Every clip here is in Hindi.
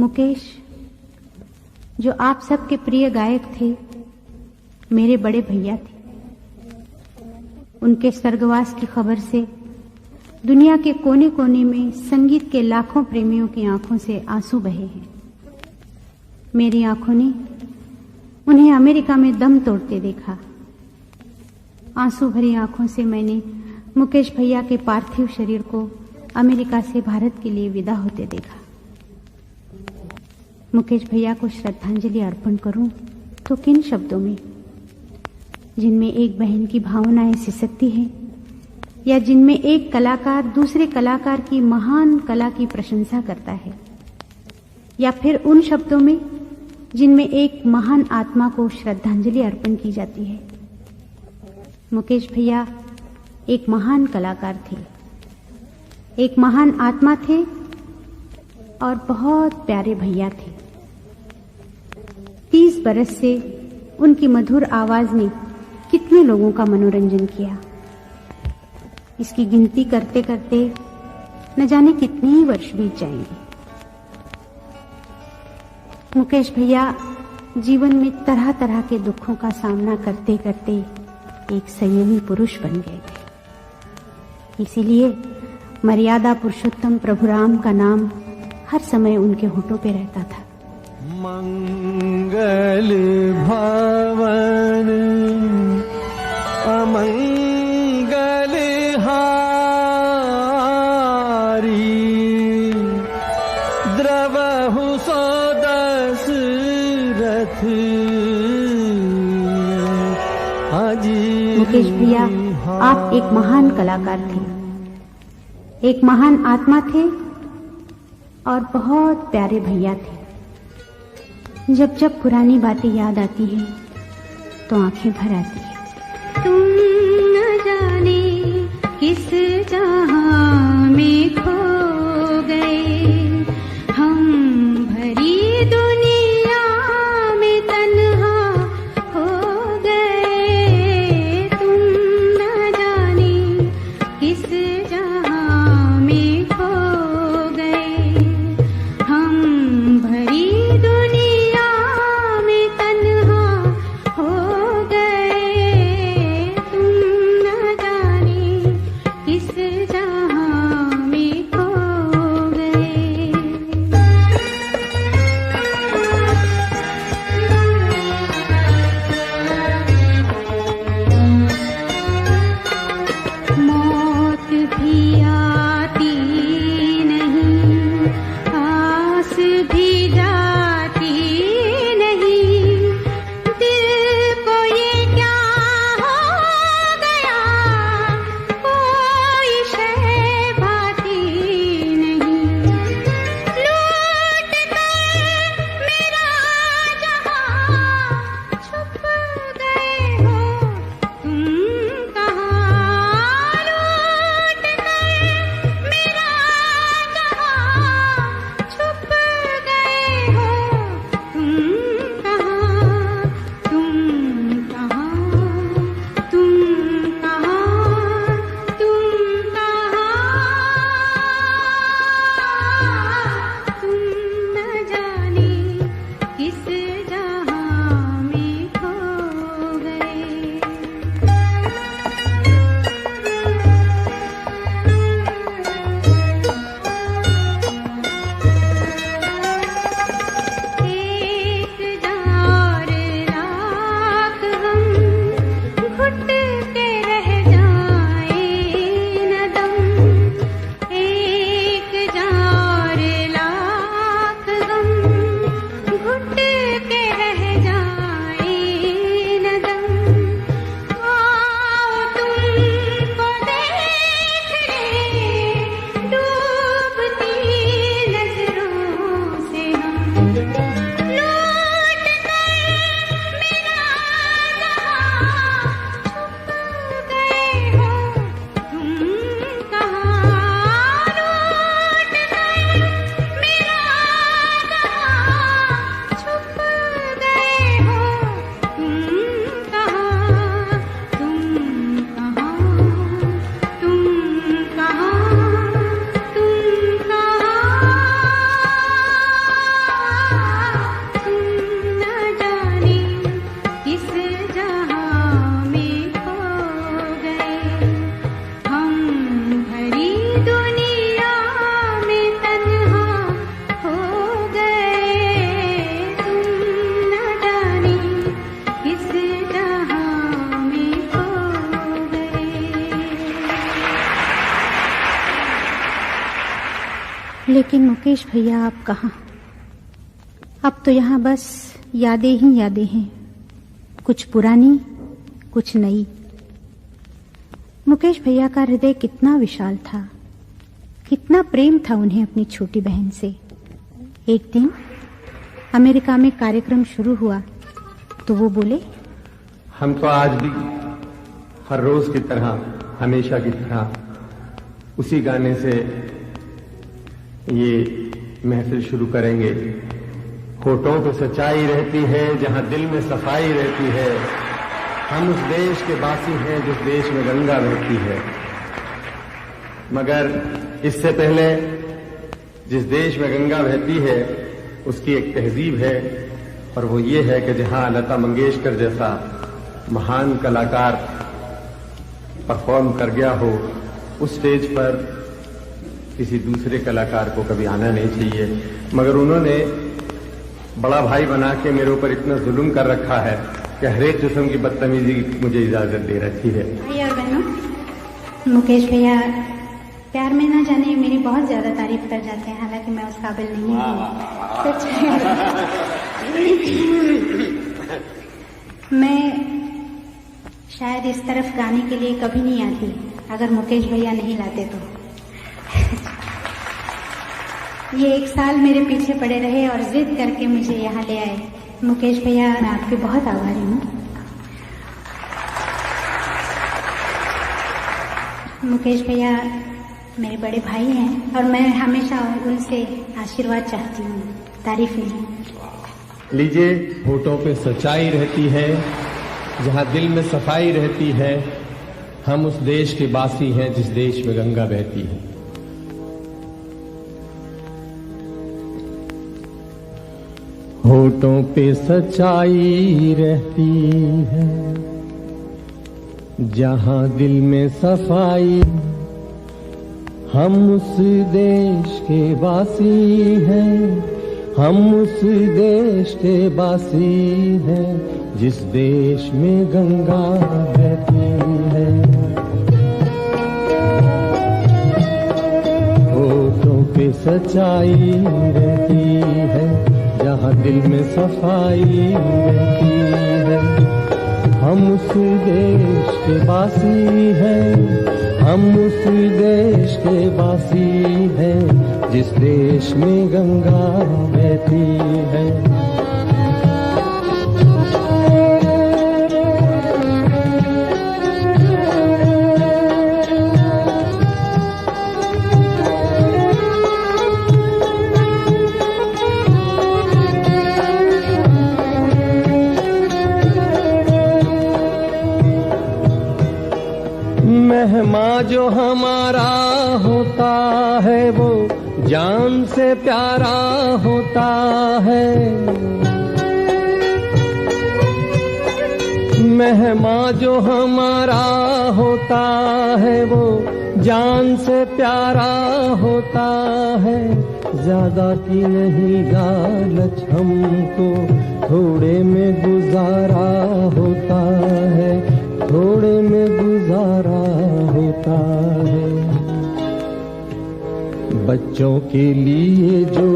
मुकेश, जो आप सबके प्रिय गायक थे, मेरे बड़े भैया थे। उनके स्वर्गवास की खबर से दुनिया के कोने कोने में संगीत के लाखों प्रेमियों की आंखों से आंसू बहे हैं। मेरी आंखों ने उन्हें अमेरिका में दम तोड़ते देखा। आंसू भरी आंखों से मैंने मुकेश भैया के पार्थिव शरीर को अमेरिका से भारत के लिए विदा होते देखा। मुकेश भैया को श्रद्धांजलि अर्पण करूं तो किन शब्दों में, जिनमें एक बहन की भावनाएं सिसकती हैं, या जिनमें एक कलाकार दूसरे कलाकार की महान कला की प्रशंसा करता है, या फिर उन शब्दों में जिनमें एक महान आत्मा को श्रद्धांजलि अर्पण की जाती है। मुकेश भैया एक महान कलाकार थे, एक महान आत्मा थे और बहुत प्यारे भैया थे। 30 बरस से उनकी मधुर आवाज ने कितने लोगों का मनोरंजन किया, इसकी गिनती करते करते न जाने कितने ही वर्ष बीत जाएंगे। मुकेश भैया जीवन में तरह तरह के दुखों का सामना करते करते एक संयमी पुरुष बन गए थे। इसीलिए मर्यादा पुरुषोत्तम प्रभु राम का नाम हर समय उनके होठों पे रहता था। मंगल भवन अमंगल हारी, द्रवहु सो दशरथ अजी। मुकेश भैया आप एक महान कलाकार थे, एक महान आत्मा थे और बहुत प्यारे भैया थे। जब जब पुरानी बातें याद आती हैं तो आंखें भर आती हैं। तुम न जाने किस जहां में खो गए, हम भरी दुनिया में तन्हा हो गए। तुम न जाने किस जहां में खो गए, हम भरी दुनिया में तन्हा हो गए। तुम न जाने किस लेकिन मुकेश भैया आप कहाँ? अब तो यहाँ बस यादें ही यादें हैं, कुछ पुरानी कुछ नई। मुकेश भैया का हृदय कितना विशाल था, कितना प्रेम था उन्हें अपनी छोटी बहन से। एक दिन अमेरिका में कार्यक्रम शुरू हुआ तो वो बोले, हम तो आज भी हर रोज की तरह, हमेशा की तरह उसी गाने से ये महफिल शुरू करेंगे। होठों पे सच्चाई रहती है जहां दिल में सफाई रहती है, हम उस देश के वासी हैं जिस देश में गंगा बहती है। मगर इससे पहले जिस देश में गंगा बहती है उसकी एक तहजीब है, और वो ये है कि जहां लता मंगेशकर जैसा महान कलाकार परफॉर्म कर गया हो, उस स्टेज पर किसी दूसरे कलाकार को कभी आना नहीं चाहिए। मगर उन्होंने बड़ा भाई बना के मेरे ऊपर इतना जुल्म कर रखा है कि हर एक किस्म की बदतमीजी की मुझे इजाजत दे रखी है। भाई और बहनों, मुकेश भैया प्यार में ना जाने मेरी बहुत ज्यादा तारीफ कर जाते हैं, हालांकि मैं उस काबिल नहीं हूँ। सच मैं शायद इस तरफ गाने के लिए कभी नहीं आती अगर मुकेश भैया नहीं लाते तो। ये एक साल मेरे पीछे पड़े रहे और जिद करके मुझे यहाँ ले आए। मुकेश भैया, मैं आपके बहुत आभारी हूँ। मुकेश भैया मेरे बड़े भाई हैं और मैं हमेशा उनसे आशीर्वाद चाहती हूँ, तारीफ नहीं। लीजिए, होठों पे सच्चाई रहती है जहां दिल में सफाई रहती है, हम उस देश के वासी हैं जिस देश में गंगा बहती है। होठों पे सच्चाई रहती है जहां दिल में सफाई, हम उस देश के वासी हैं, हम उस देश के वासी हैं जिस देश में गंगा बहती है। होठों पे सच्चाई रहती है जहां दिल में सफाई रहती है, हम उस देश के वासी हैं, हम उस देश के वासी हैं जिस देश में गंगा बहती है। मेहमां जो हमारा होता है वो जान से प्यारा होता है, मेहमां जो हमारा होता है वो जान से प्यारा होता है। ज्यादा की नहीं लालच हमको, थोड़े में गुजारा होता है, थोड़े में गुजारा होता है। बच्चों के लिए जो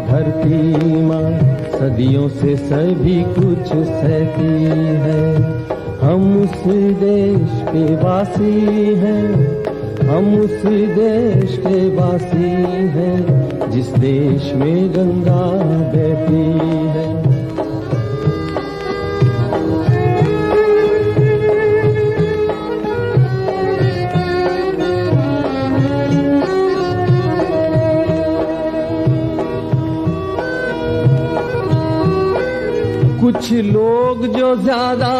धरती माँ सदियों से सभी कुछ सहती है, हम उस देश के वासी हैं, हम उस देश के वासी हैं जिस देश में गंगा बहती है। कुछ लोग जो ज्यादा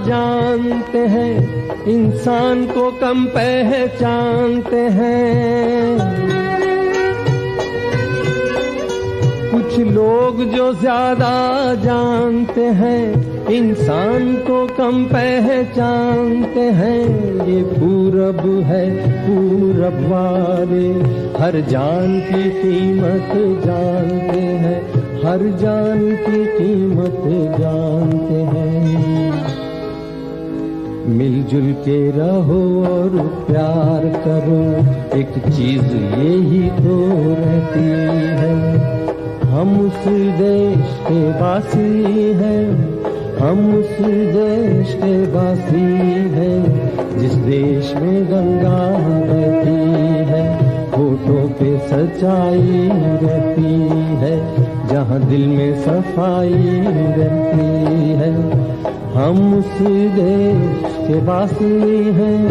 जानते हैं इंसान को कम पहचानते हैं, कुछ लोग जो ज्यादा जानते हैं इंसान को कम पहचानते हैं। ये पूरब है, पूरब वाले हर जान की कीमत जानते हैं, हर जान की कीमत जानते हैं। मिल मिलजुल के रहो और प्यार करो, एक चीज यही तो रहती है। हम उस देश के वासी हैं, हम उस देश के वासी हैं, जिस देश में गंगा बहती है, होठों पे सच्चाई रहती है, जहाँ दिल में सफाई रहती है। हम उस देश के वासी हैं,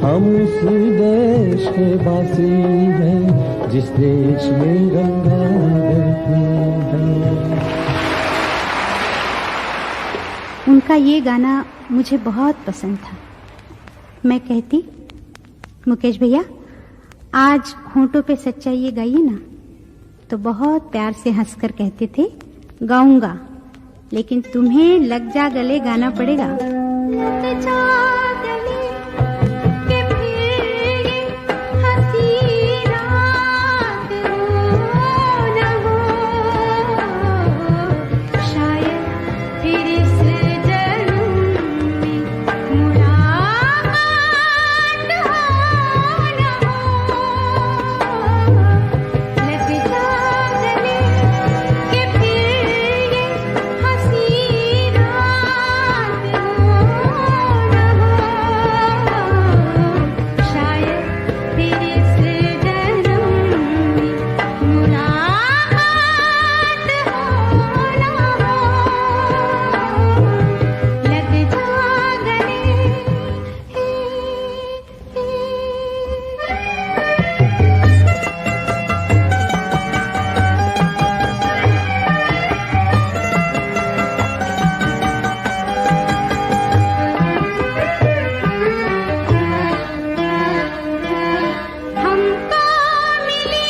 हम उस देश के वासी हैं, जिस देश में गंगा बहती है। उनका ये गाना मुझे बहुत पसंद था। मैं कहती, मुकेश भैया आज होंठों पे सच्चाई ये गाइए ना, तो बहुत प्यार से हंसकर कहते थे गाऊंगा, लेकिन तुम्हें लग जा गले गाना पड़ेगा। लग जा गले के फिर ये हंसी रात हो न हो, शायद फिर इस जन्म में मुलाकात हो न हो। लग जा गले के फिर ये हंसी रात हो न हो, शायद फिर इस जन्म में मुलाकात हो न हो। लग जा गले हमको मिली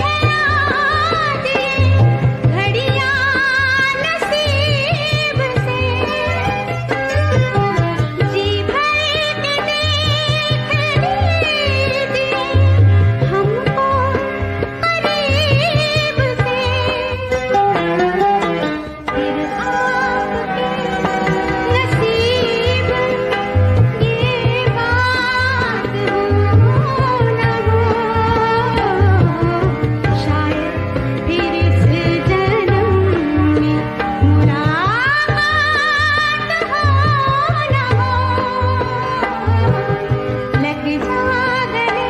है आज ये घड़ियां नसीब से, जी भर के देख लीजिए हमको करीब से, फिर आपके नसीब ये बात हो न हो, शायद फिर इस जन्म में मुलाकात हो न हो। लग जा गले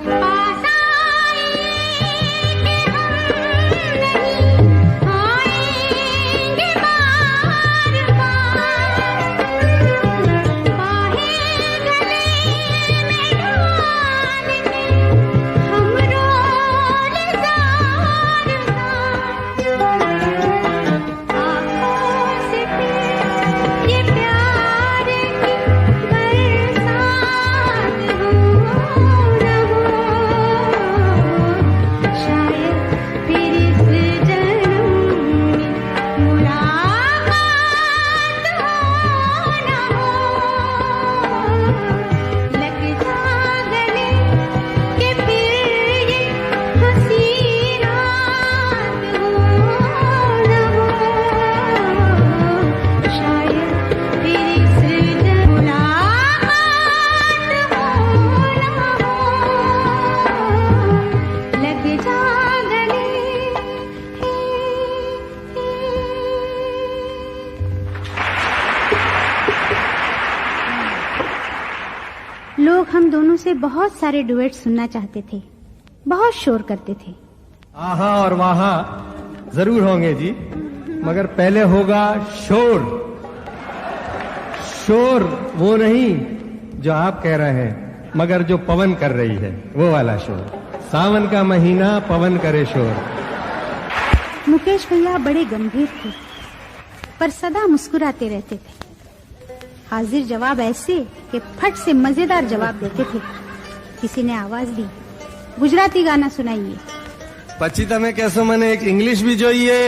पास आइए कि हम नहीं आएंगे बार बार, बाहें गले में डाल के हम रोल जार आँखों से फिर ये प्यार की बरसात हो न हो, शायद फिर इस जन्म में मुलाकात हो न हो। लग जा गले कि फिर ये हंसी रात हो न हो, शायद फिर इस जन्म मुलाकात हो न हो। लग जा गले लोग हम दोनों से बहुत सारे डुएट सुनना चाहते थे, बहुत शोर करते थे। आहा और वहां जरूर होंगे जी, मगर पहले होगा शोर। शोर वो नहीं जो आप कह रहे हैं, मगर जो पवन कर रही है वो वाला शोर। सावन का महीना पवन करे शोर। मुकेश भैया बड़े गंभीर थे, पर सदा मुस्कुराते रहते थे। हाजिर जवाब ऐसे कि फट से मजेदार जवाब देते थे। किसी ने आवाज दी, गुजराती गाना सुनाइए। પછી તમે કહેશો મને એક ઇંગ્લિશ બી જોઈએ।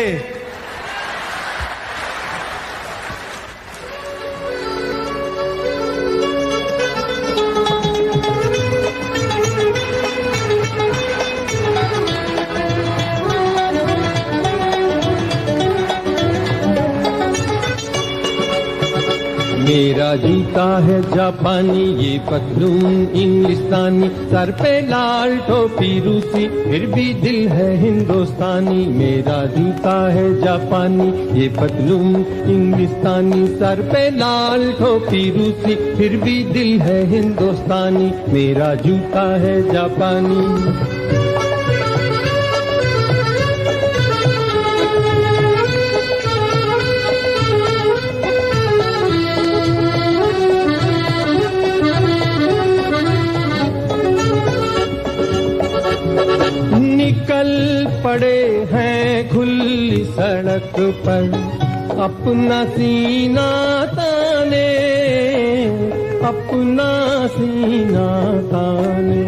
मेरा जूता है जापानी, ये पतलून इंग्लिस्तानी, सर पे लाल टोपी रूसी, फिर भी दिल है हिंदुस्तानी। मेरा जूता है जापानी, ये पतलून इंग्लिस्तानी, सर पे लाल टोपी रूसी, फिर भी दिल है हिंदुस्तानी। मेरा जूता है जापानी। निकल पड़े हैं खुली सड़क पर, अपना सीना ताने, अपना सीना ताने।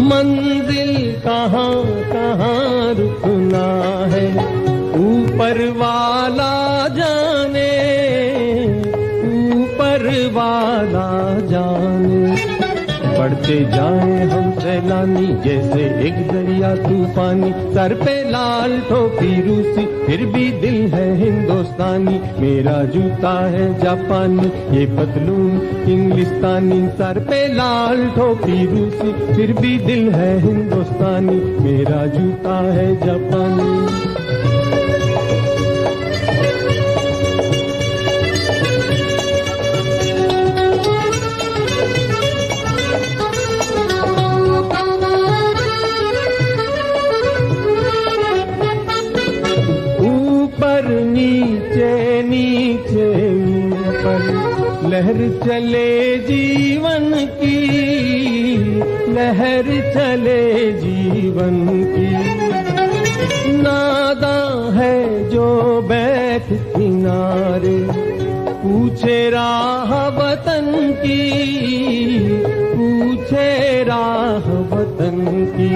मंजिल कहाँ कहाँ रुकना है, ऊपर वाला जाने, ऊपर वाला जाने। बढ़ते जाए हम सैलानी, जैसे एक दरिया तूफानी, सर पे लाल टोपी रूसी, फिर भी दिल है हिंदुस्तानी। मेरा जूता है जापानी, ये पतलून इंग्लिस्तानी, सर पे लाल टोपी रूसी, फिर भी दिल है हिंदुस्तानी। मेरा जूता है जापानी। नीचे नीचे ऊपर लहर चले जीवन की, लहर चले जीवन की। नादा है जो बैठ किनारे, पूछे राह वतन की, पूछे राह वतन की।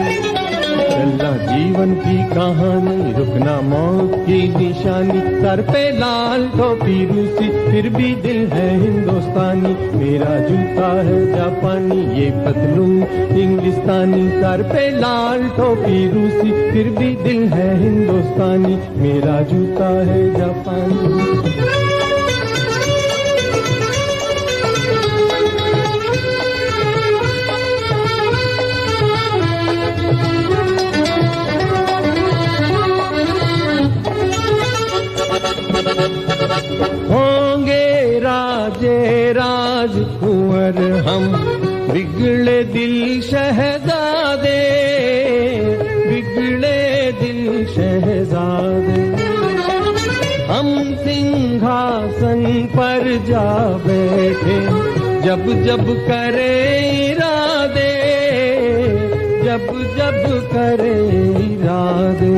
चलना जीवन की कहानी, रुकना मौत की निशानी, सर पे लाल टोपी रूसी, फिर भी दिल है हिंदुस्तानी। मेरा जूता है जापानी, ये पतलून इंग्लिस्तानी, सर पे लाल टोपी रूसी, फिर भी दिल है हिंदुस्तानी। मेरा जूता है जापानी। होंगे राजे राजकुंवर हम, बिगड़े दिल शहजादे, बिगड़े दिल शहजादे। हम सिंहासन पर जा बैठे, जब जब करे इरादे, जब जब करे इरादे।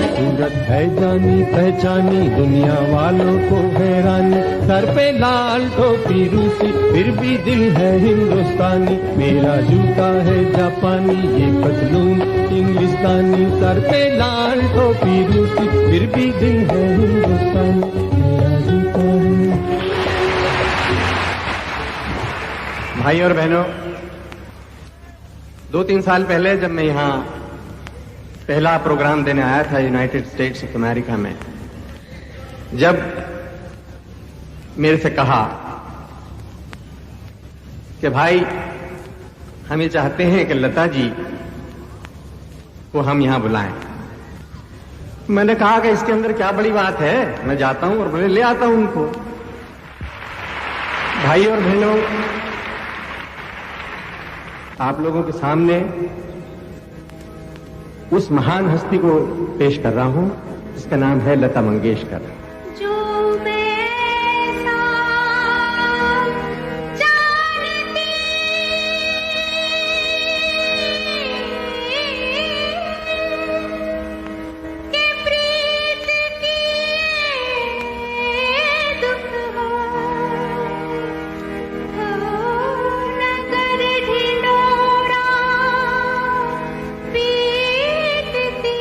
सूरत है जानी पहचानी, दुनिया वालों को हैरानी, सर पे लाल टोपी रूसी, फिर भी दिल है हिंदुस्तानी। मेरा जूता है जापानी, ये पतलून इंग्लिस्तानी, सर पे लाल टोपी रूसी, फिर भी दिल है हिंदुस्तानी। मेरा जूता है। भाई और बहनों, 2-3 साल पहले जब मैं यहाँ पहला प्रोग्राम देने आया था यूनाइटेड स्टेट्स ऑफ अमेरिका में, जब मेरे से कहा कि भाई हम ये चाहते हैं कि लता जी को हम यहां बुलाएं, मैंने कहा कि इसके अंदर क्या बड़ी बात है, मैं जाता हूं और बोले ले आता हूं उनको। भाई और बहनों, आप लोगों के सामने उस महान हस्ती को पेश कर रहा हूं, जिसका नाम है लता मंगेशकर। जो वैसा जानती कि प्रीत की दुख हो नगर ढिंढोरा बीतती।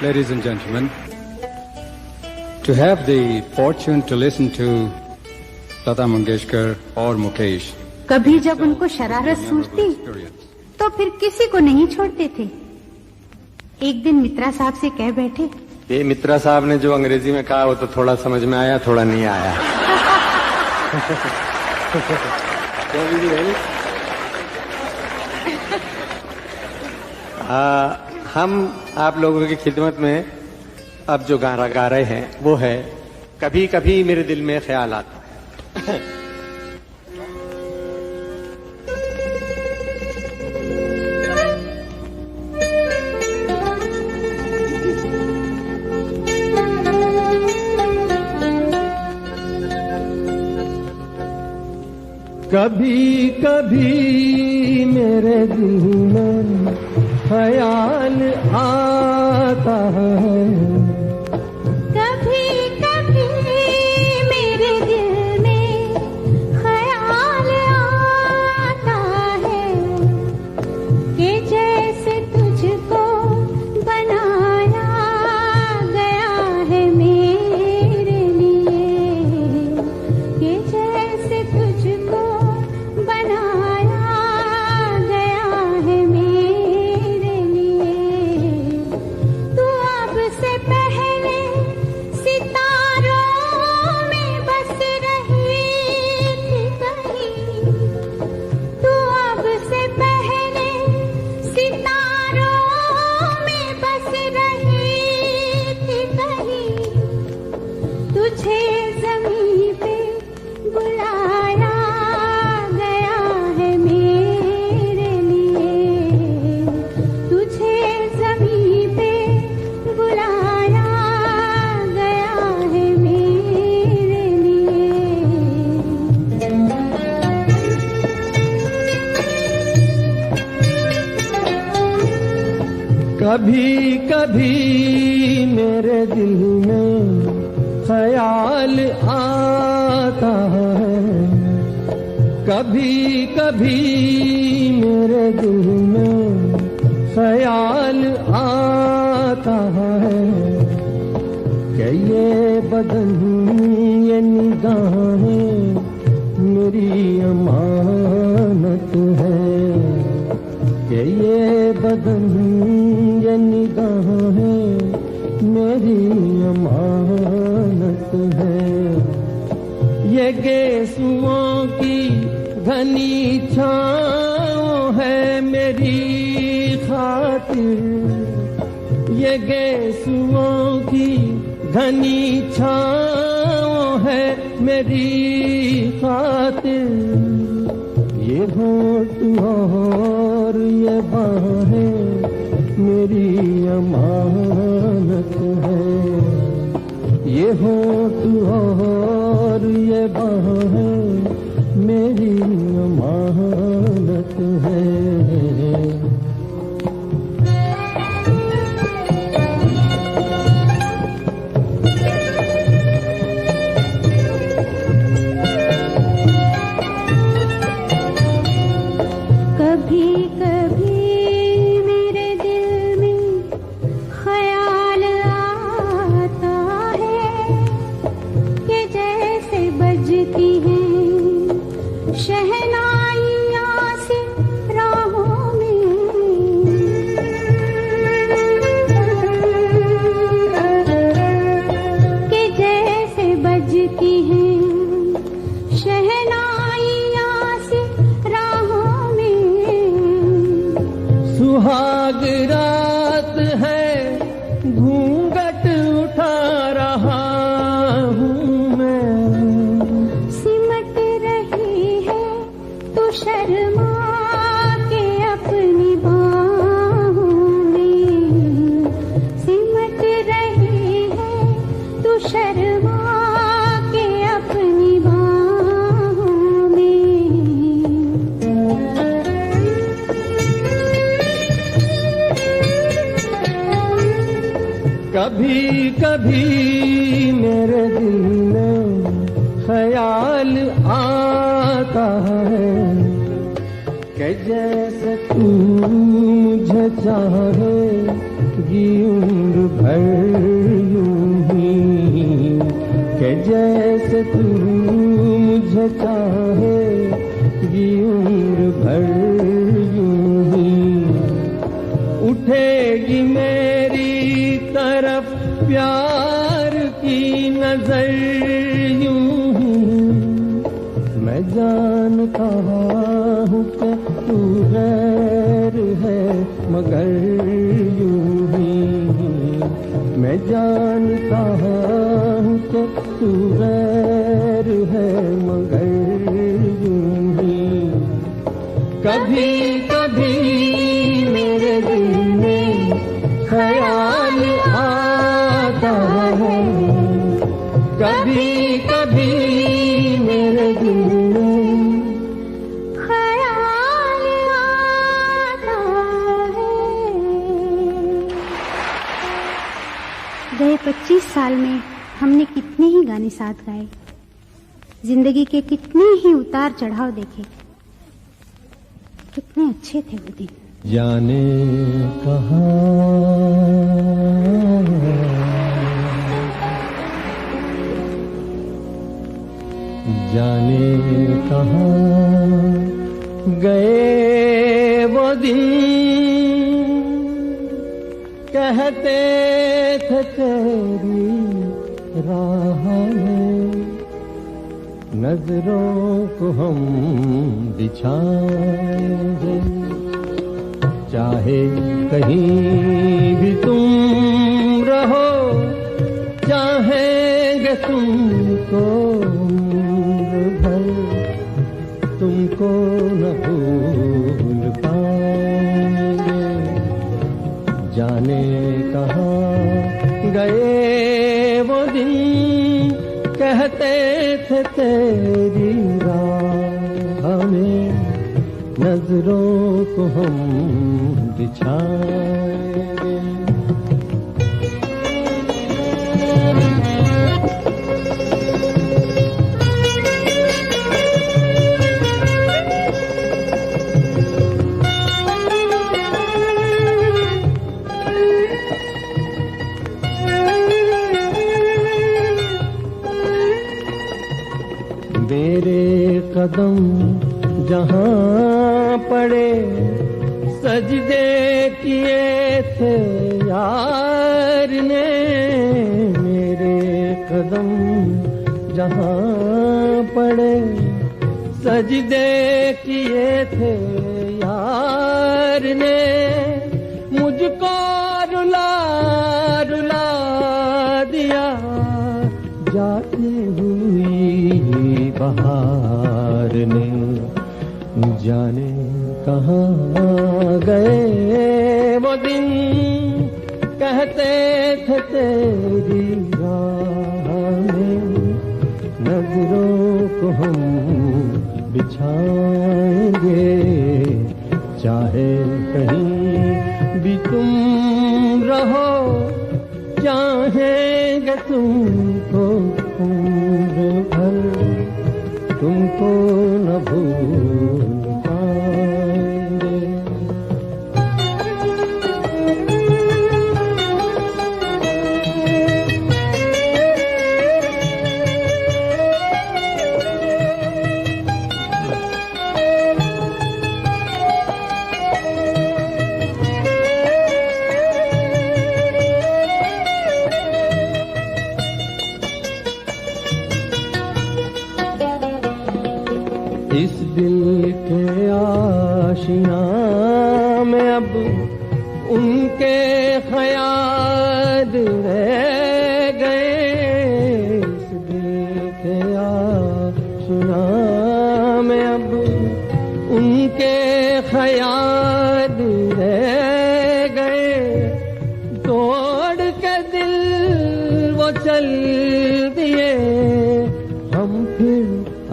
Ladies and gentlemen, to have the fortune to listen to Lata Mangeshkar or Mukesh, कभी जब उनको शरारत सूझती तो फिर किसी को नहीं छोड़ते थे। एक दिन मित्रा साहब से कह बैठे, ये मित्रा साहब ने जो अंग्रेजी में कहा वो तो थोड़ा समझ में आया, थोड़ा नहीं आया। हम आप लोगों की खिदमत में अब जो गाना गा रहे हैं वो है कभी कभी मेरे दिल में ख्याल आता है। कभी कभी मेरे दिल में ख्याल आता है, कभी कभी मेरे दिल में ख्याल आता है कि जैसे तुझको बनाया गया है मेरे लिए, कि जैसे तुझको बनाया गया है मेरे लिए। तू अब से कभी कभी मेरे दिल में ख्याल आता है, कभी कभी मेरे दिल में ख्याल आता है कि ये बदन ये निगाहें मेरी अमानत है, कि ये बदन ये निगाहें मेरी अमानत है। ये गेसुओं की घनी छाँव है मेरी खातिर, ये गेसुओं की घनी छाँव है मेरी खातिर। ये होठ और ये बाहें मेरी अमानत है, ये होठ और ये बाहें मेरी अमानत है। कभी कभी मेरे दिल में ख्याल आता है कि जैसे बजती हैं शहनाइयाँ सी राहों में, कि जैसे बजती हैं शहनाइयाँ सी राहों में। सुहाग रात है घूंघट उठा रहा हूँ मैं, सिमट रही है तू शर्मा के अपनी बाहों में, सिमट रही है तू शर्मा के अपनी बाहों में। कभी कभी मेरे दिल में ख्याल आता है कि जैसे तू मुझे चाहेगी उम्र भर यूं ही, कि जैसे तू मुझे चाहेगी उम्र भर यूं ही। उठेगी मेरी तरफ प्यार की नजर यूं ही, मैं जानता हूँ कि तू गैर है मगर यूं ही, मैं जानता हूँ कि तू गैर है मगर यूं ही। कभी कभी मेरे दिल में ख्याल आता है, कभी कभी मेरे दिल में ख्याल आता है। गए 25 साल में हमने कितने ही गाने साथ गाए, जिंदगी के कितने ही उतार चढ़ाव देखे, कितने अच्छे थे वो दिन। जाने कहाँ जाने कहाँ गए वो दिन, कहते थे तेरी राह में नजरों को हम बिछाएंगे, चाहे कहीं भी तुम रहो, चाहेंगे तुमको उम्र भर, तुमको न भूल पाएंगे। जाने कहाँ गए वो दिन, कहते थे तेरी राह में नजरों को हम बिछाएंगे। मेरे कदम जहां पड़े सजदे किए थे यार ने, मेरे कदम जहां पड़े सजदे किए थे यार ने, मुझको रुला रुला दिया जाती हुई बहार ने। जाने कहाँ गए वो दिन कहते थे तेरी राह में, नजरों को हम बिछाएंगे चाहे कहीं भी तुम रहो, चाहेंगे तुमको उम्र भर, तुमको न भूल पाएंगे। इस दिल के आशियाँ में अब उनके ख्याल रह गए, इस दिल के आशियाँ में अब उनके ख्याल रह गए, तोड़ के दिल वो चल दिए, हम फिर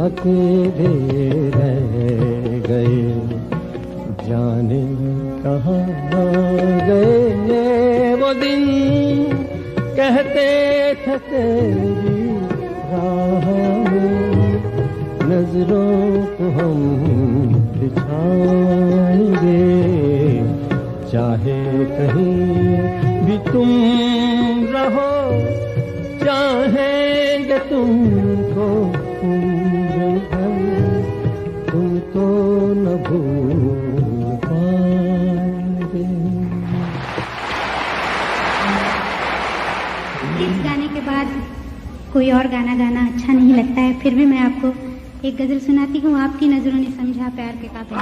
अकेले रह गए। जाने कहाँ गए वो दिन कहते थे तेरी राह में, नजरों को हम बिछाएंगे चाहे कहीं भी तुम रहो, चाहेंगे तुमको तुम तो न भूल पाएंगे। इस गाने के बाद कोई और गाना गाना अच्छा नहीं लगता है, फिर भी मैं आपको एक गजल सुनाती हूँ। आपकी नजरों ने समझा प्यार के काबिल।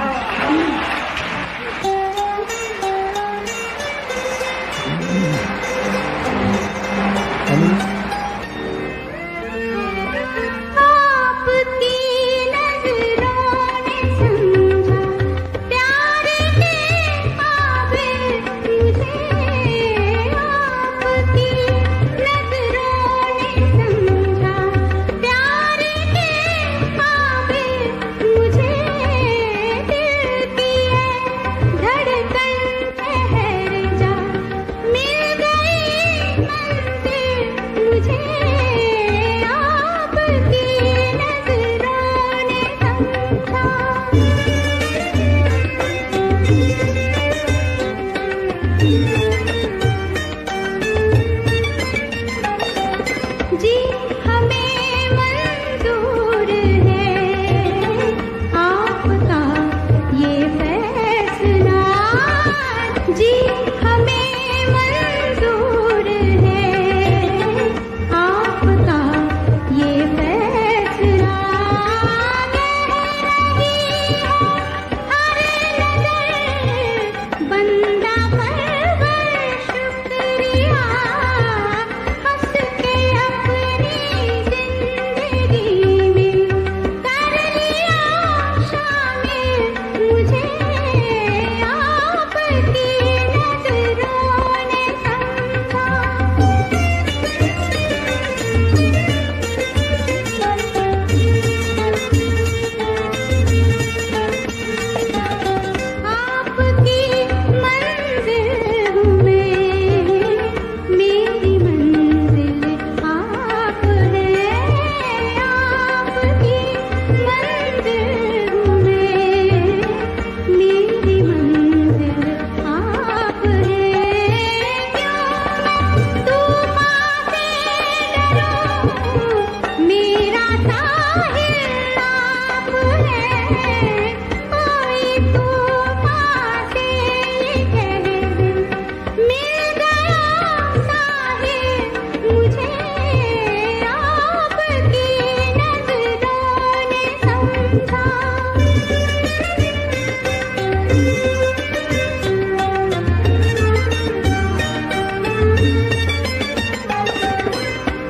धड़कन ठहर जा, मिल गई समझा।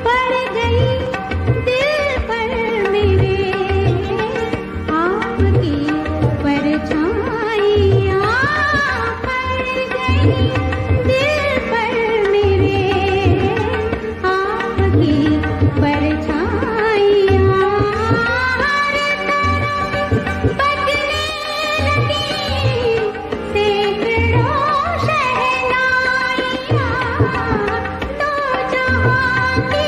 पड़ गई दिल पर मेरे आपकी परछाइयाँ, पड़ गई दिल पर मेरे आपकी परछाइयाँ। हर तरफ बजने लगी सैकड़ों शहनाइयाँ। दो जहां की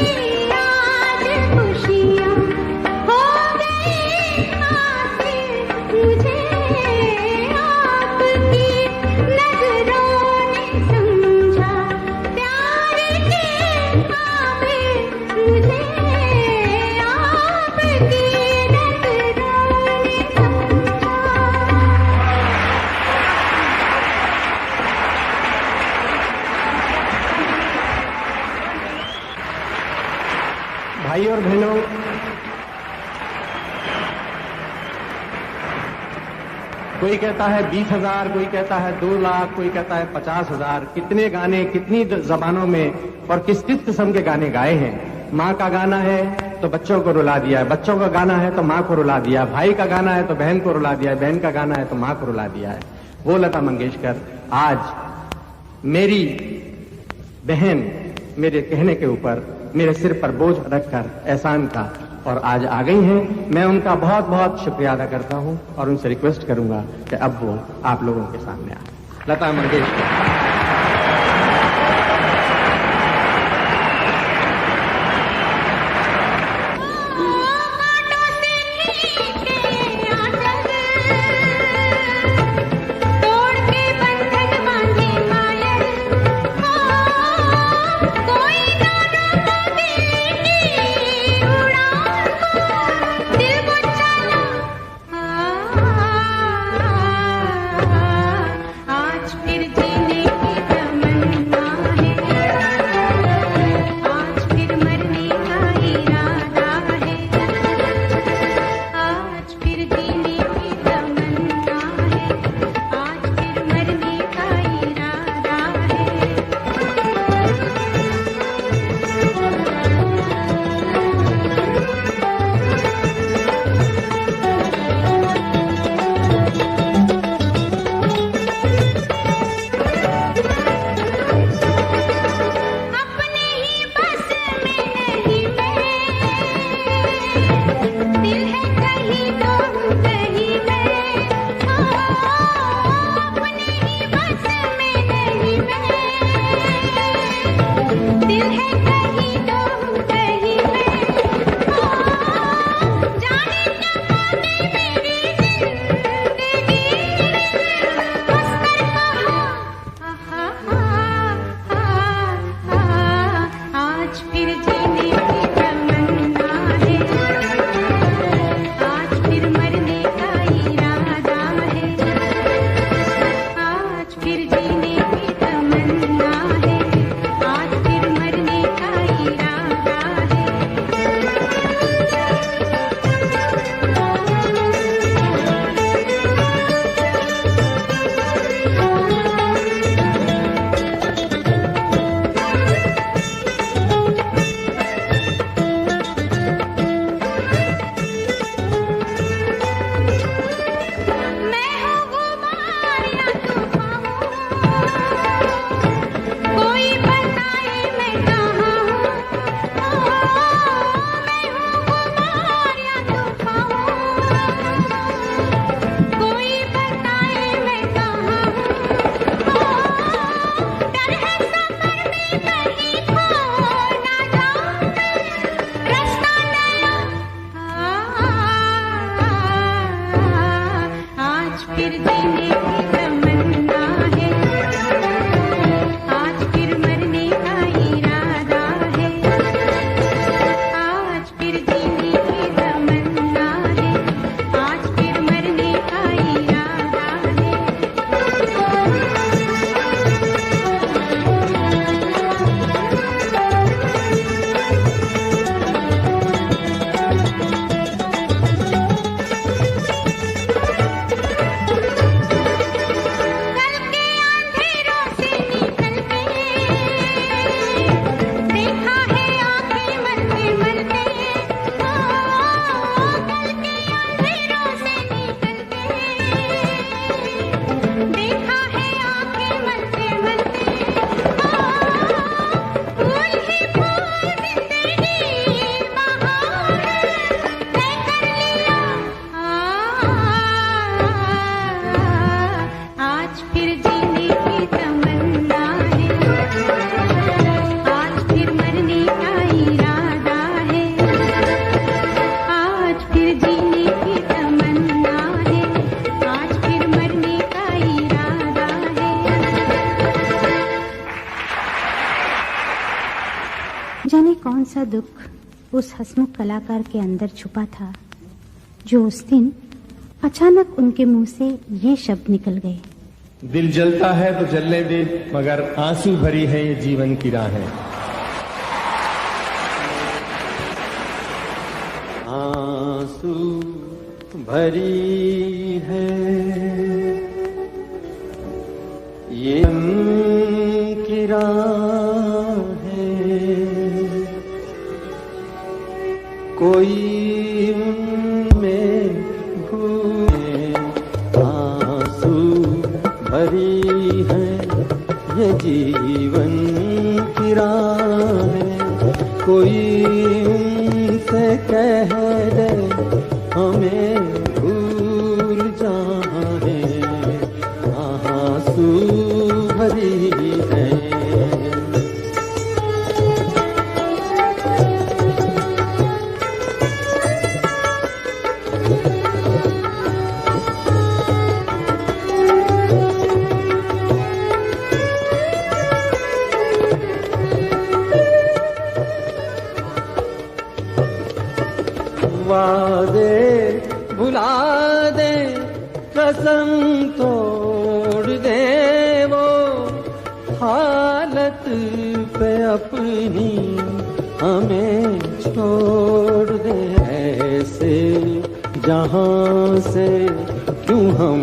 आज खुशियाँ हो गई हासिल मुझे आपकी नजरों ने समझा। प्यार के काबिल मुझे आपकी नजरों ने समझा। भाई और बहनों, कोई कहता है 20,000, कोई कहता है 2 लाख, कोई कहता है 50,000। कितने गाने कितनी जबानों में और किस किस किस्म के गाने गाए हैं। माँ का गाना है तो बच्चों को रुला दिया है, बच्चों का गाना है तो माँ को रुला दिया है, भाई का गाना है तो बहन को रुला दिया है, बहन का गाना है तो माँ को रुला दिया है। वो लता मंगेशकर आज मेरी बहन मेरे कहने के ऊपर मेरे सिर पर बोझ रखकर एहसान का और आज आ गई हैं। मैं उनका बहुत बहुत शुक्रिया अदा करता हूं और उनसे रिक्वेस्ट करूंगा कि अब वो आप लोगों के सामने आए। लता मंगेशकर। तोड़ के बंधन बांधे मायर, कोई गाना दिल की उड़ान को दिल को चला। आज फिर जीने की तमन्ना है, आज फिर मरने का इरादा है। आज फिर जीने की तमन्ना है, आज फिर मरने का इरादा है। अपने ही बस में नहीं मैं, दिल है कहीं तो हूँ कहीं मैं। अपने ही बस में नहीं मैं, दिल है कहीं तो हूँ कहीं मैं। जाने क्या बातें मेरी जिंदगी बस कर कहा। आज फिर जीने की तमन्ना है, आज फिर मरने का इरादा है। आज फिर जीने की तमन्ना है, आज फिर मरने का इरादा है। मैं हूँ गुमार या तूफान, कोई बताए मैं कहाँ हूँ। मैं हूँ गुमार या तूफान, कोई बताए मैं कहाँ हूँ। डर है सफर में कहीं खो ना जाऊँ, रास्ता नया। आज फिर जीने की तमन्ना है, आज फिर मरने का इरादा है। आज फिर जीने की तमन्ना है, आज फिर मरने का इरादा है। जीने की तमन्ना है, आज फिर मरने का इरादा है। जाने कौन सा दुख उस हंसमुख कलाकार के अंदर छुपा था जो उस दिन अचानक उनके मुंह से ये शब्द निकल गए। दिल जलता है तो जलने दे, मगर आंसू भरी है ये जीवन की राहें। आंसू भरी है ये की राहें, कोई उनमें भूले। आंसू भरी है ये जीवन की राहें, कोई उनसे कह दे हमें भूल जाए। आंसू भरी है वादे भुला दे, कसम तोड़ दे, वो हालत पे अपनी हमें छोड़ दे। ऐसे जहां से क्यों हम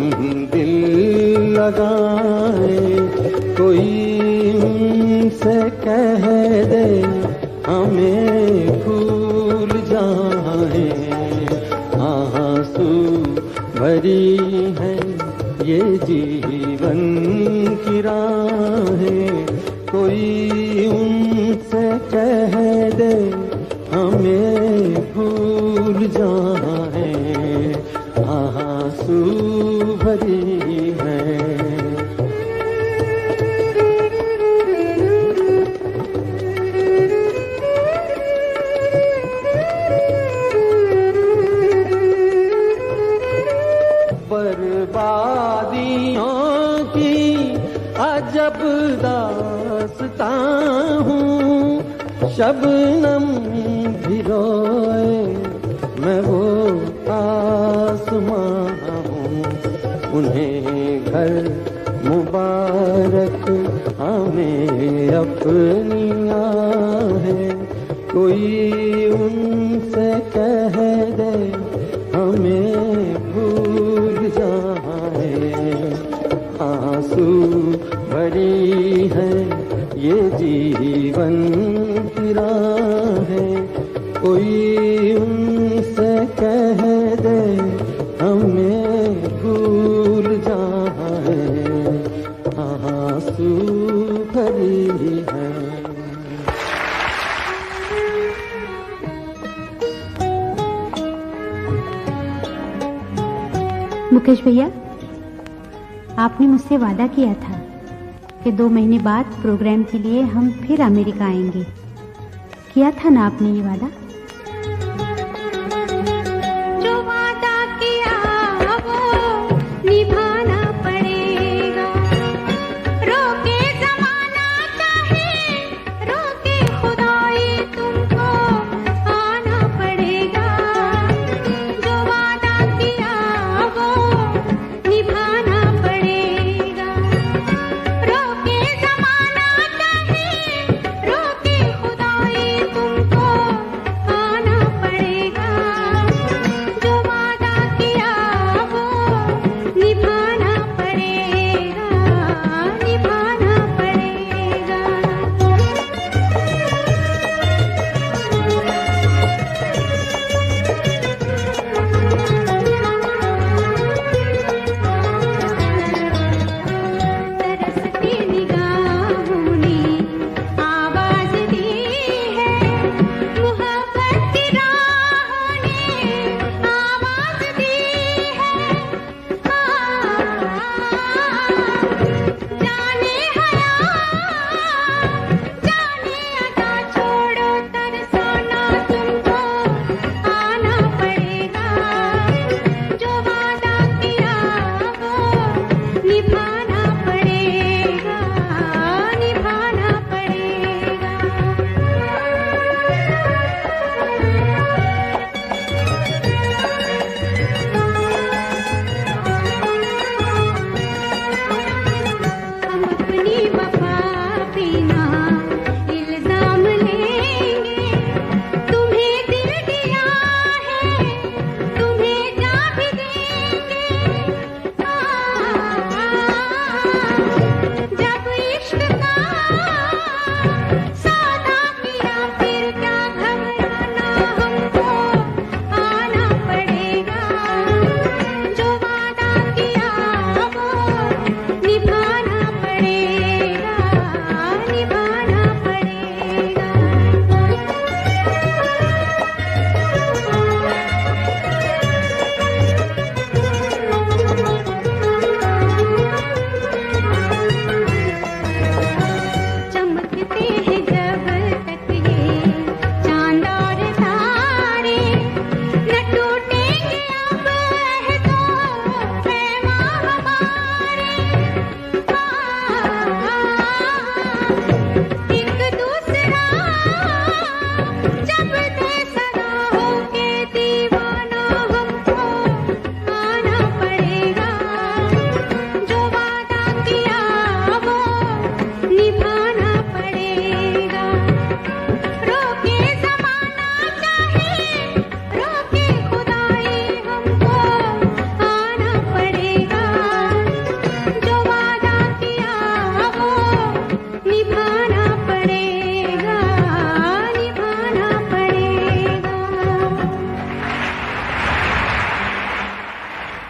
दिल लगाए, कोई उनसे कह दे हमें भूल जाए। आंसू भरी है ये जीवन की राहें, कोई उनसे कह दे हमें भूल जाए। आंसू भरी है बर्बादियों की अजब दास्तां हूँ, शबनम भी रोए मैं वो आसमां हूँ। उन्हें घर मुबारक हमें अपनी आहें, कोई उनसे कह दे हमें भूल जाए। आंसू भरी है ये जीवन की राहें, कोई उनसे कह दे हमें भूल जाए। आंसू भरी है मुकेश भैया, आपने मुझसे वादा किया था कि 2 महीने बाद प्रोग्राम के लिए हम फिर अमेरिका आएंगे। किया था ना आपने ये वादा? जो वादा किया वो निभाना पड़ेगा, रोके ज़माना चाहे रोके खुदाई तुमको आना पड़ेगा। जो वादा किया वो निभाना पड़ेगा, रोके ज़माना चाहे रोके खुदाई तुमको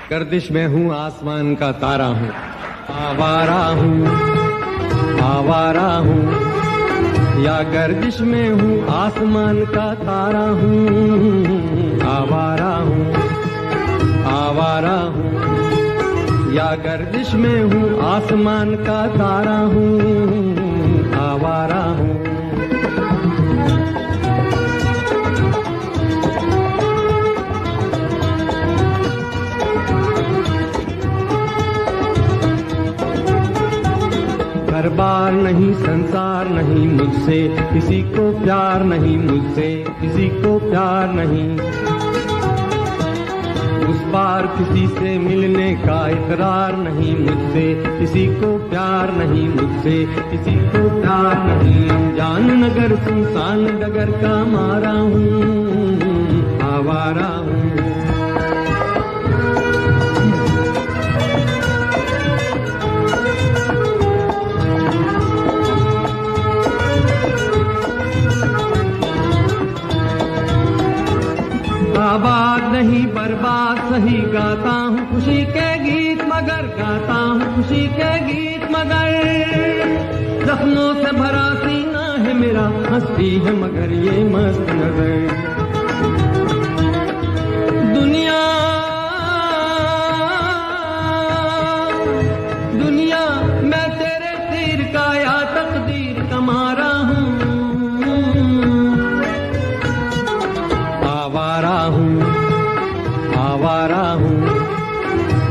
गर्दिश में हूँ आसमान का तारा हूँ, आवारा हूँ, आवारा हूँ। या गर्दिश में हूँ आसमान का तारा हूँ, आवारा हूँ, आवारा हूँ। या गर्दिश में हूँ आसमान का तारा हूँ, आवारा हूँ। घर बार नहीं, संसार नहीं, मुझसे किसी को प्यार नहीं, मुझसे किसी को प्यार नहीं। उस पार किसी से मिलने का इकरार नहीं, मुझसे किसी को प्यार नहीं, मुझसे किसी को प्यार नहीं। जान नगर सुनसान डगर का मारा हूँ, आवारा हूँ। आबाद नहीं बर्बाद सही, गाता हूँ खुशी के गीत मगर, गाता हूँ खुशी के गीत मगर। जख्मों से भरा सीना है मेरा, हंसती है मगर ये मस्त नजर। दुनिया दुनिया मैं तेरे तीर का या तकदीर का मारा हूँ, आवारा हूँ, आवारा हूँ।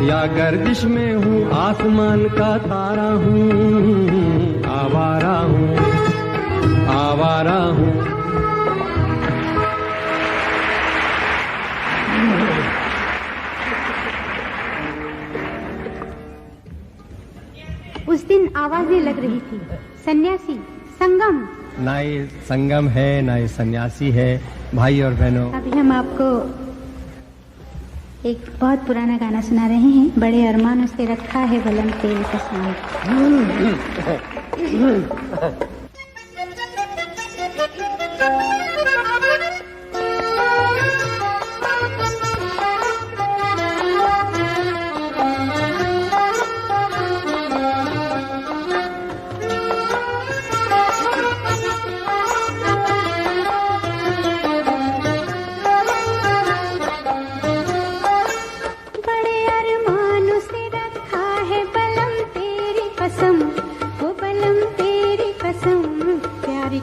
या गर्दिश में हूँ आसमान का तारा हूँ, आवारा हूँ, आवारा हूँ। उस दिन आवाजें लग रही थी, सन्यासी, संगम। ना ये संगम है, ना ये सन्यासी है। भाई और बहनों, अभी हम आपको एक बहुत पुराना गाना सुना रहे हैं, बड़े अरमान उससे रखा है बलम तेरी कसम।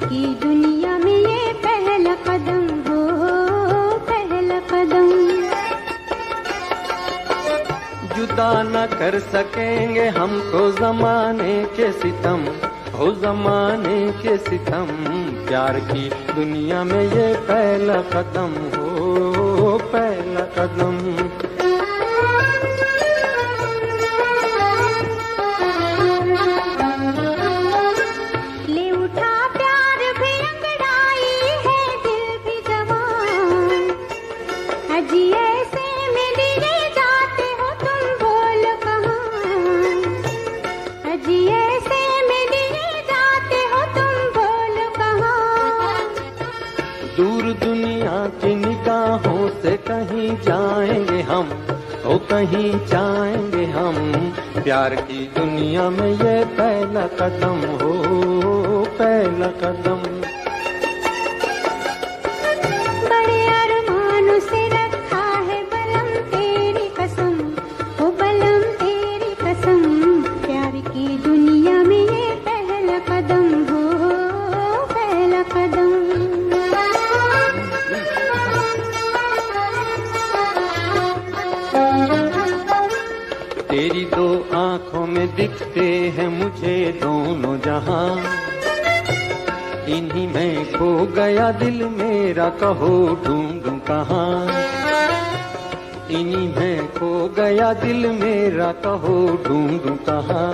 की दुनिया में ये पहला कदम हो, पहला कदम। जुदा न कर सकेंगे हमको जमाने के सितम, हो जमाने के सितम। प्यार की दुनिया में ये पहला कदम हो, पहला कदम। दूर दुनिया की निगाहों से कहीं जाएंगे हम, ओ कहीं जाएंगे हम। प्यार की दुनिया में ये पहला कदम हो, पहला कदम। बड़े अरमानों से रखा है बलम तेरी कसम, ओ बलम तेरी कसम। प्यार की दुनिया में ये पहला कदम हो, पहला कदम। तेरी दो आंखों में दिखते हैं मुझे दोनों जहां, इन्हीं में खो गया दिल मेरा, कहो ढूंढूं कहां। इन्हीं में खो गया दिल मेरा, कहो ढूंढूं कहां।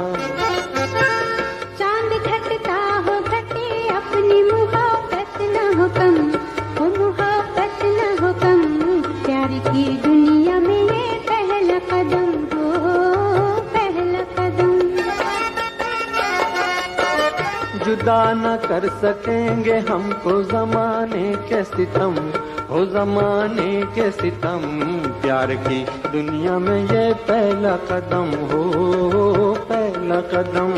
चांद घटता हो घटे अपनी मुहाबत न हो कम, हो मुहाबत न हो कम। प्यार की दुनिया में ये पहला कदम हो, पहला कदम। जुदा न कर सकेंगे हमको जमाने के सितम, हो जमाने के सितम, प्यार की दुनिया में ये पहला कदम हो, पहला कदम।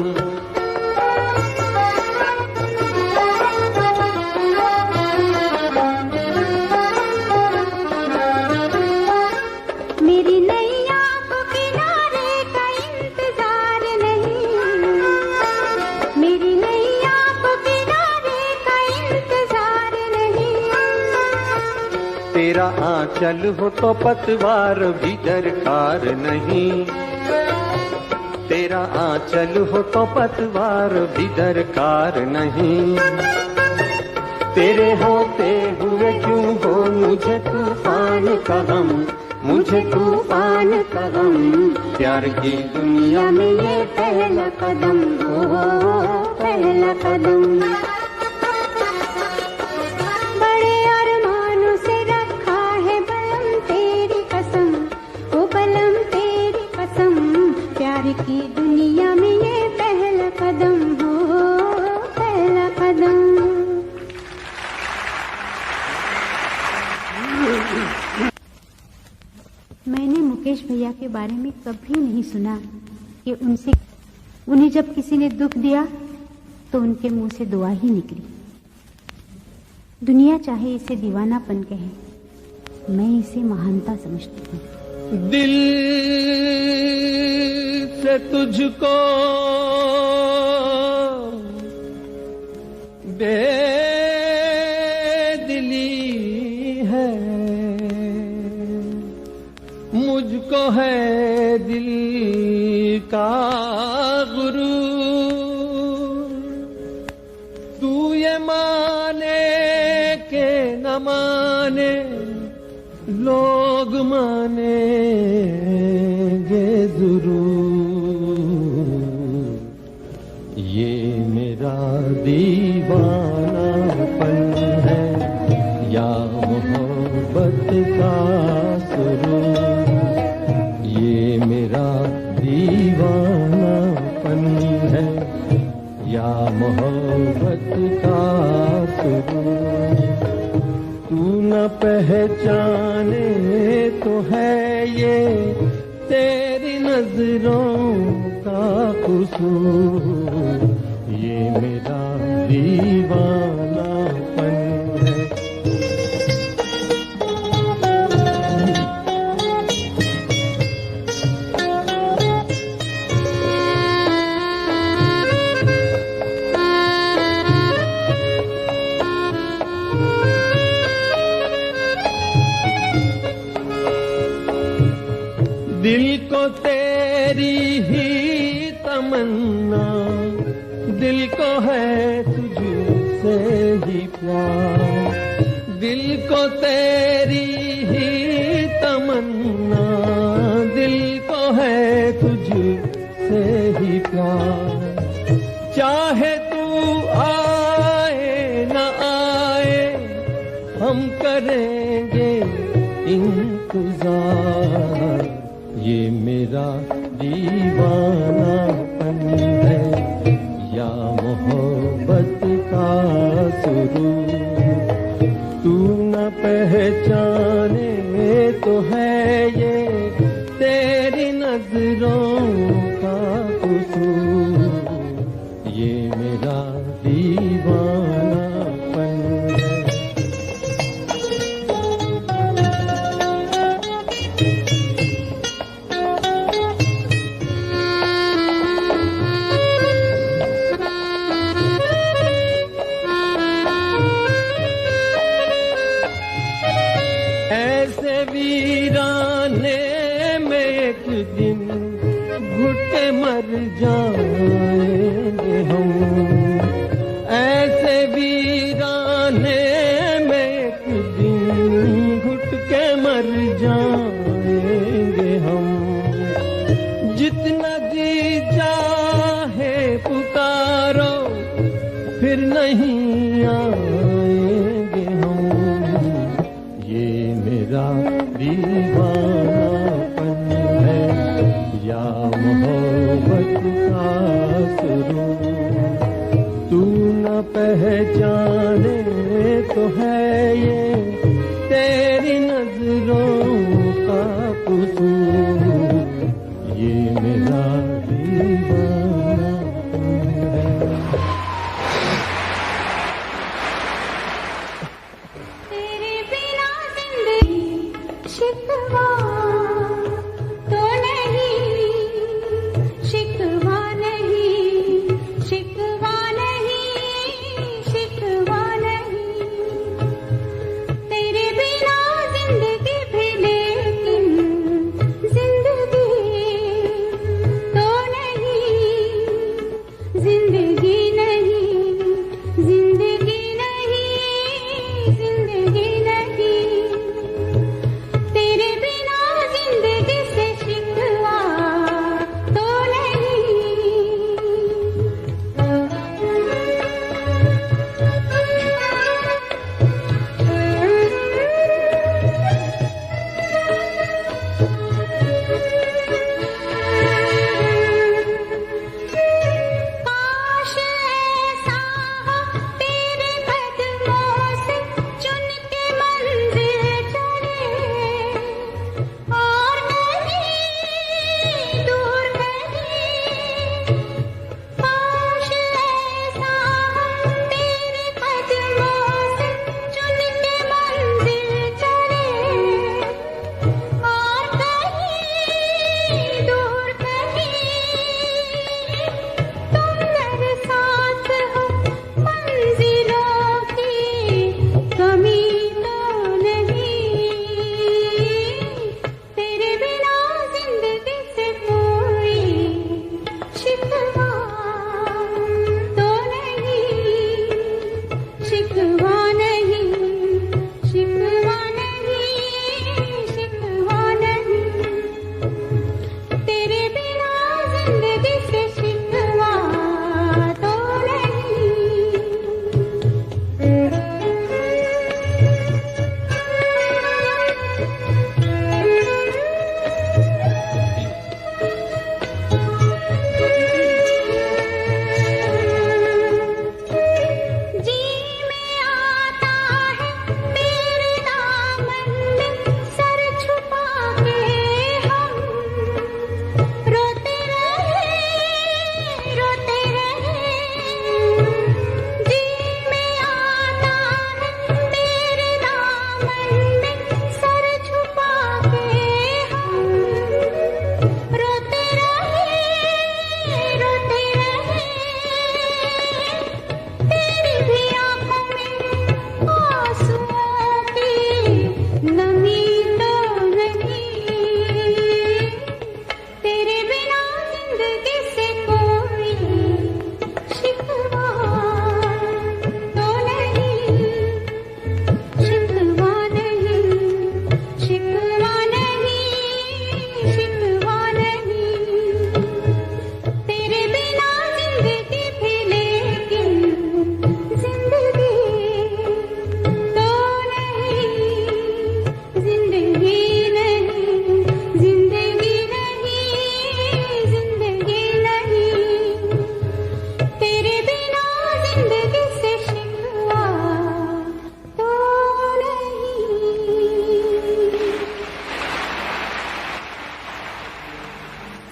मेरी नैया को किनारे का इंतजार नहीं, मेरी नैया को किनारे का इंतजार नहीं। तेरा आंचल हो तो पतवार भी दरकार नहीं, तेरा आंचल हो तो पतवार भी दरकार नहीं। तेरे होते हुए क्यों हो मुझे तूफान का गम, मुझे तूफान का गम। प्यार की दुनिया में ये पहला कदम हो, पहला कदम। बड़े अरमानों से रखा है बलम तेरी कसम, ओ बलम तेरी कसम। प्यार की दुनिया में ये पहला कदम हो, पहला कदम। मैंने मुकेश भैया के बारे में कभी नहीं सुना कि उन्हें जब किसी ने दुख दिया तो उनके मुंह से दुआ ही निकली। दुनिया चाहे इसे दीवानापन कहे, मैं इसे महानता समझती हूँ। दिल से तुझको बेदिली है, मुझको है दिल का गुरूर। तू ये माने के न माने, लोग मानेंगे जरूर। ये मेरा दीवानापन है या मोहब्बत का सुरूर। ये मेरा दीवानापन है या मोहब्बत का सुरूर। तू न पहचाने तो है ये तेरी नजरों का कसूर। ये मेरा दीवानापन है। दिल को तेरी ही तमन्ना, दिल को है तुझसे ही प्यार। दिल को तेरी ही तमन्ना, दिल को है तुझसे ही प्यार। चाहे तू आए न आए, हम करेंगे इंतजार। ये मेरा दीवानापन है या मोहब्बत का सुरूर। तू न पहचाने तो है ये तेरी नजरों का कसूर। ये मेरा दीवानापन है। ऐसे वीराने में एक दिन घुट के मर जाएंगे हम। ऐसे वीराने में एक दिन घुट के मर जाएंगे हम। जितना जी चाहे पुकारो फिर नहीं आएंगे हम। ये मेरा दीवानापन है या मोहब्बत का सुरूर। तू न पहचाने तो है ये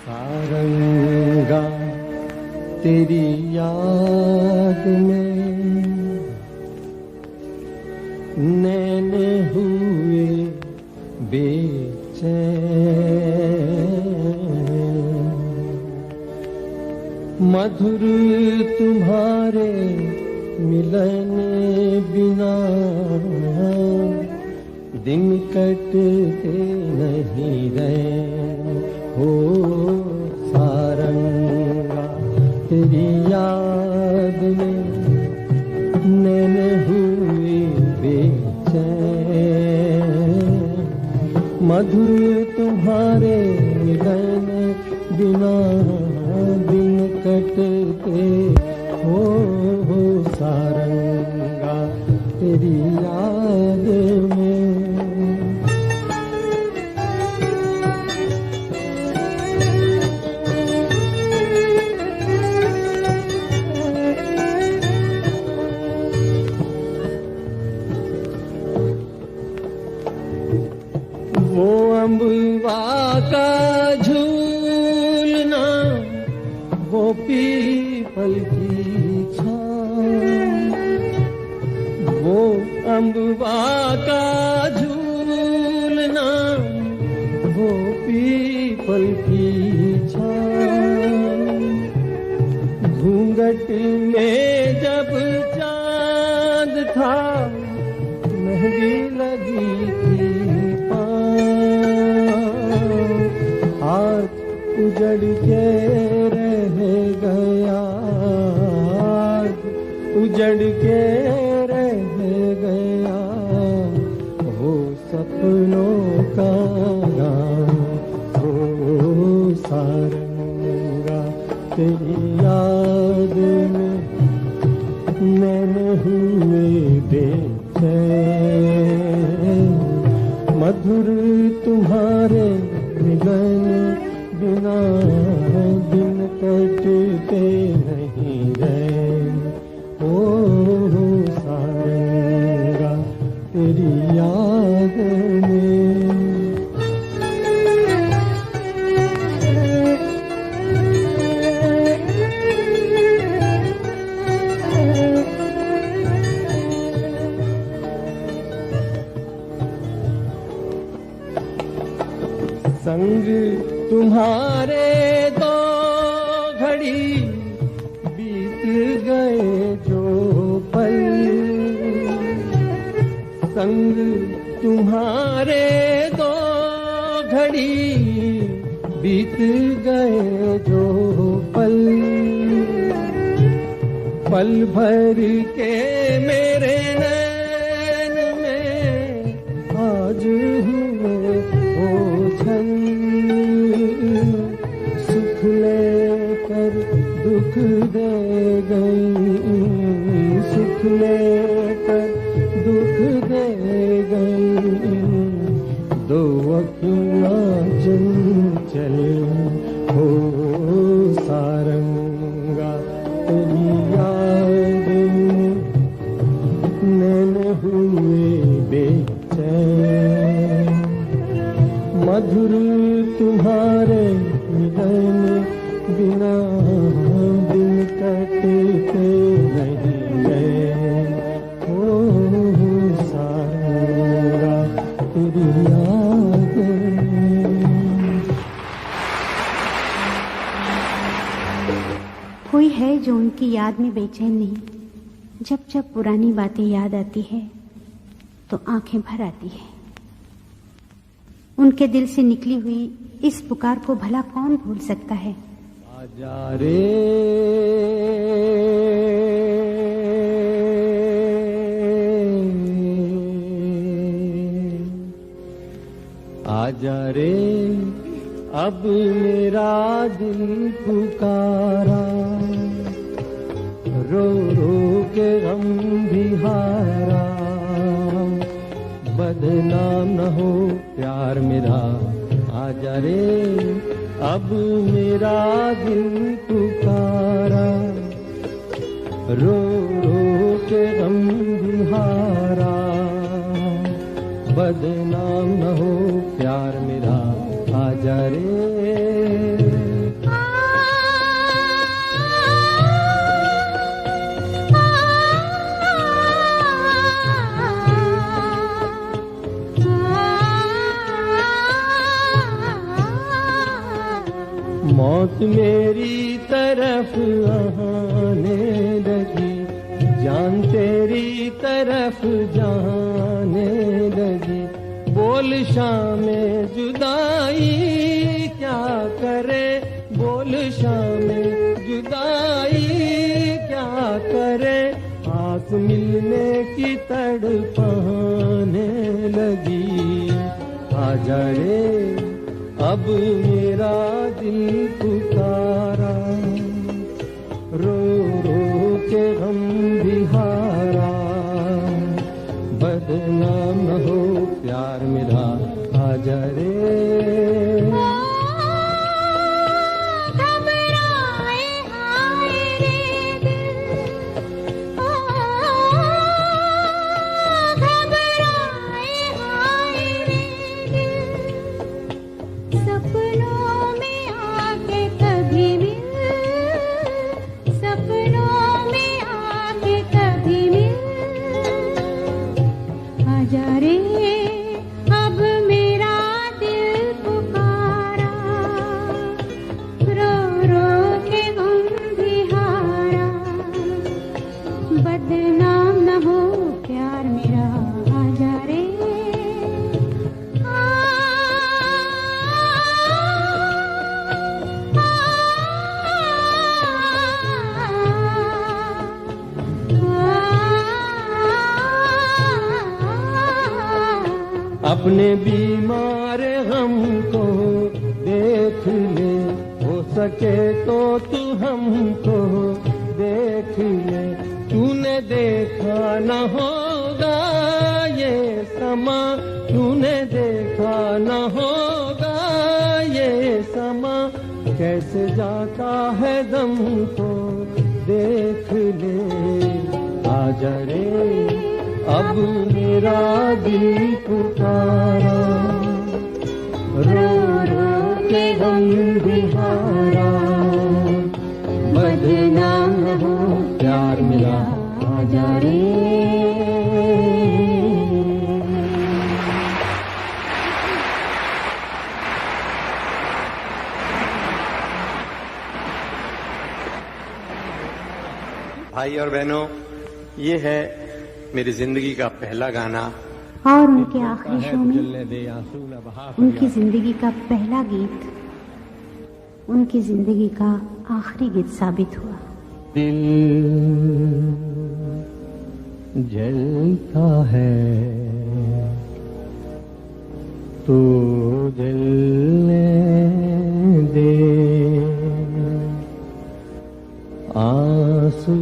सारंगा तेरी याद में नैन हुए बेचैन, मधुर तुम्हारे मिलन बिना दिन कटते नहीं रहे हो सारंगा तेरी याद में नैन हुए बेचैन, मधुर तुम्हारे मिलन बिना दिन कटते हो सारंगा तेरी याद में। वो अम्बुआ का झूलना, वो पीपल की छाँव, वो अम्बुआ का झूलना, वो पीपल की छाँव, घूंघट में जब चांद था मेहंदी लगी थी हाथ उजड़ के रह गया, उजड़ के रह गया वो सपनों का गाँव हो सारंगा तेरी याद में नैन हुए बेचैन, मधुर तुम्हारे मिलन बिना दिन कटते नहीं रहे ओ सारंगा तेरी याद में। संग तुम्हारे दो घड़ी बीत गए जो पल, संग तुम्हारे दो घड़ी बीत गए जो पल, पल भर के मेरे नैन में आज हुए ओझल, सुख लेकर दुख दे गई, सुख लेकर दुख दे गई, दो अखियाँ चंचल हो सारंगा तेरी याद में नैन हुए बेचैन, मधुर तुम्हारे मिलन बिना दिन कटते नहीं गए हो सारंगा तेरी याद में। कोई है जो उनकी याद में बेचैन नहीं, जब जब पुरानी बातें याद आती है तो आंखें भर आती है। उनके दिल से निकली हुई इस पुकार को भला कौन भूल सकता है। आजा रे आजा रे अब मेरा दिल पुकारा, रो रो के गम भी हारा, बदनाम न हो प्यार मेरा, आजा रे अब मेरा दिल पुकारा, रो रो के गम भी हारा, बदनाम न हो प्यार मेरा, आजा रे। मौत मेरी तरफ आने लगी, जान तेरी तरफ जाने लगी। बोल शामे जुदाई क्या करे, बोल शामे जुदाई क्या करे। आस मिलने की तड़पाने लगी। आजा रे अब मेरा दिल पुकारा, रो रो के गम बिहारा। बदनाम न हो प्यार मेरा, आजा रे। अपने बीमार हमको देख ले, हो सके तो तू हमको देख ले। तूने देखा न होगा ये समा, तूने देखा न होगा ये समा। कैसे जाता है दम को देख ले, आजा रे अब मेरा दिल पुकारा। रो रो के गम बिहारा, बदनाम न हो प्यार मेरा, आजा रे। भाई और बहनों, ये है मेरी जिंदगी का पहला गाना और उनके आखिरी शो में उनकी जिंदगी का पहला गीत उनकी जिंदगी का आखिरी गीत साबित हुआ। दिल जलता है तो जलने दे, आंसू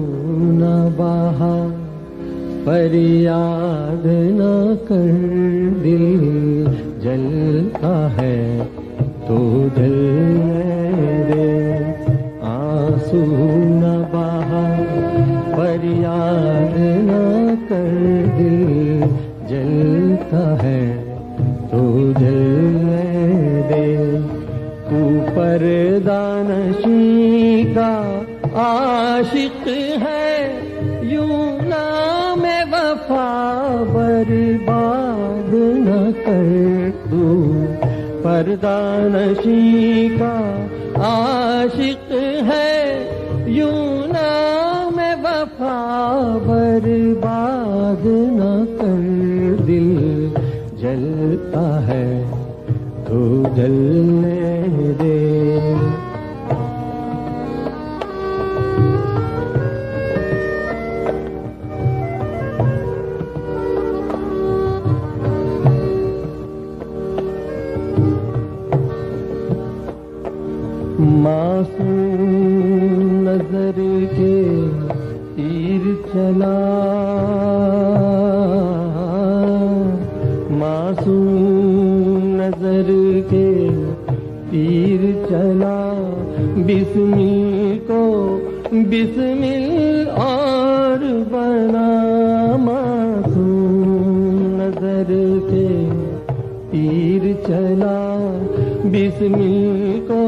न बहा फरियाद न कर। दिल जलता है तो जलने दे, आंसू न बहा फरियाद न कर। दिल जलता है तो जलने दे। ऊपर दानशी का आशिक है, यूं नाम वफा बर्बाद न कर। तू परदानशी का आशिक है, यूं नाम वफा बर्बाद न कर। दिल जलता है तो जलने दे। मासूम नजर के तीर चला, मासूम नजर के तीर चला। बिस्मिल को बिस्मिल और बना, मासूम नजर के तीर चला। बिस्मिल को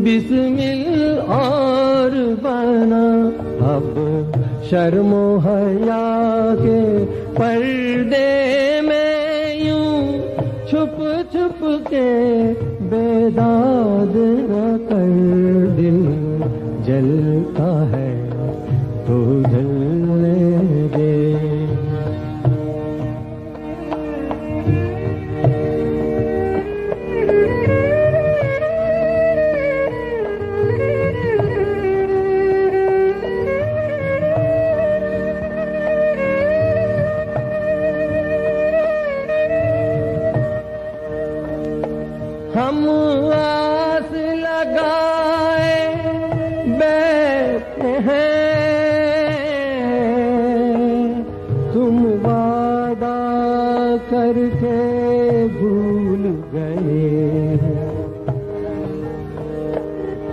बिस्मिल और बना। अब शर्मो हया के पर्दे में यूं छुप छुप के बेदाद न कर, दिल जलता है तो जलने दे। हम आस लगाए बैठे हैं, तुम वादा करके भूल गए।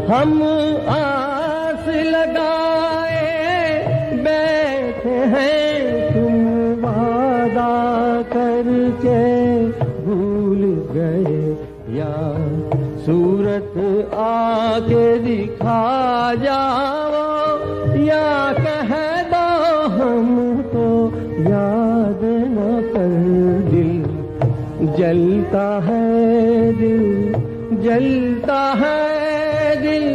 हम आस लगाए बैठे हैं, तुम वादा करके भूल गए। या सूरत आके दिखा जाओ, या कह दो हमको याद न कर, दिल जलता है, दिल जलता है, दिल